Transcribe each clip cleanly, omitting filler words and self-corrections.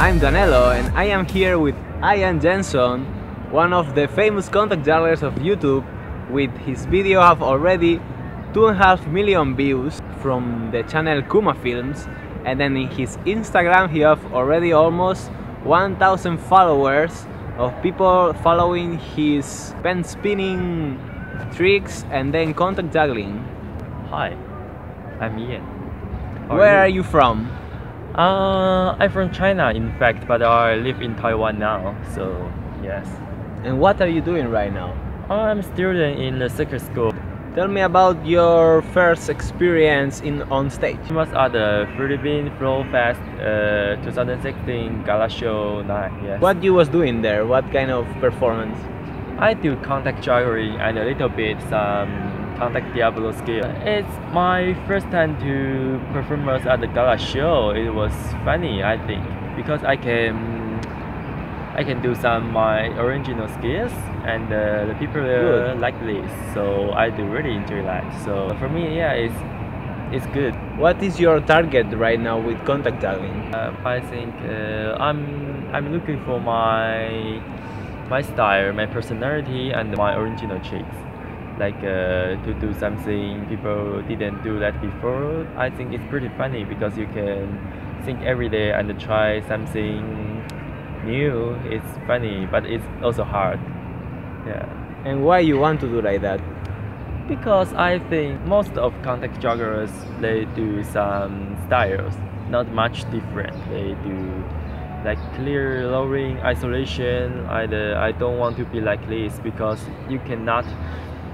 I'm Danilo and I am here with Ian Jenson, one of the famous contact jugglers of YouTube. With his video have already 2.5 million views from the channel Kuma Films, and then in his Instagram he have already almost 1,000 followers of people following his pen spinning tricks and then contact juggling. Hi, I'm Ian. Where are you from? I'm from China, in fact, but I live in Taiwan now, so yes. And what are you doing right now? I'm a student in the circus school. Tell me about your first experience on stage. It was at the Philippine Flow Fest 2016 Gala Show night, yes. What you was doing there? What kind of performance? I do contact juggling and a little bit some contact Diablo skill. It's my first time to perform at the Gala Show. It was funny, I think, because I can do some my original skills, and the people like this, so I do really enjoy that. So for me, yeah, it's good. What is your target right now with contact juggling? I think I'm looking for my style, my personality, and my original tricks. Like to do something people didn't do that before. I think it's pretty funny because you can think every day and try something new. It's funny, but it's also hard. Yeah. And why you want to do like that? Because I think most of contact jugglers, they do some styles, not much different. They do like clear lowering, isolation. I don't want to be like this, because you cannot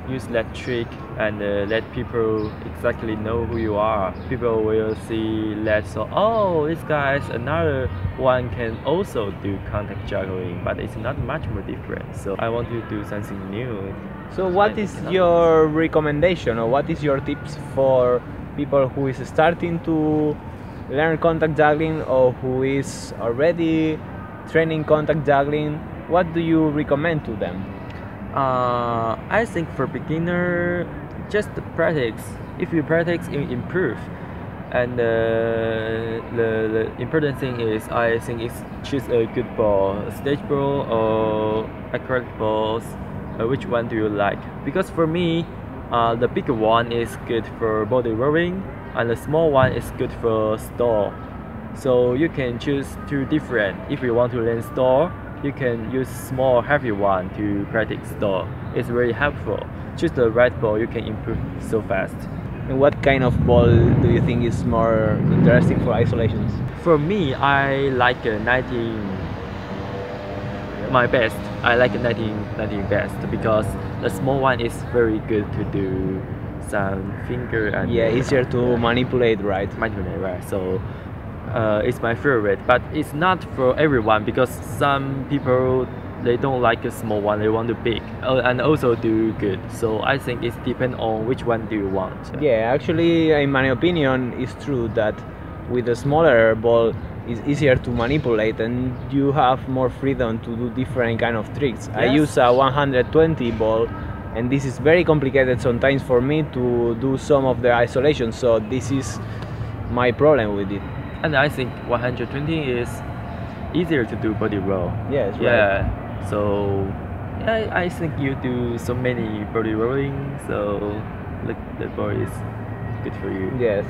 use that trick and let people exactly know who you are. People will see that, so oh, this guy's another one can also do contact juggling, but it's not much more different. So I want to do something new. So what is your recommendation, or what is your tips for people who is starting to learn contact juggling, or who is already training contact juggling? What do you recommend to them? I think for beginner, just practice. If you practice, you improve. And the important thing is, I think, is choose a good ball, stage ball or acrylic balls. Which one do you like? Because for me, the bigger one is good for body rolling, and the small one is good for stall. So you can choose two different. If you want to learn stall, you can use small heavy one to practice stall. It's very helpful. Choose the right ball, you can improve so fast. And what kind of ball do you think is more interesting for isolations? For me, I like a 19. My best. I like a 19 best, because the small one is very good to do some finger and easier to manipulate, right? Manipulate, right? So it's my favorite, but it's not for everyone, because some people, they don't like a small one, they want a big and also do good. So I think it depends on which one do you want. Yeah, actually, in my opinion, it's true that with a smaller ball it's easier to manipulate and you have more freedom to do different kind of tricks. Yes. I use a 120 ball, and this is very complicated sometimes for me to do some of the isolation, so this is my problem with it. And I think 120 is easier to do body roll. Yes, right. Yeah. So I think you do so many body rolling, so look, the ball is good for you. Yes.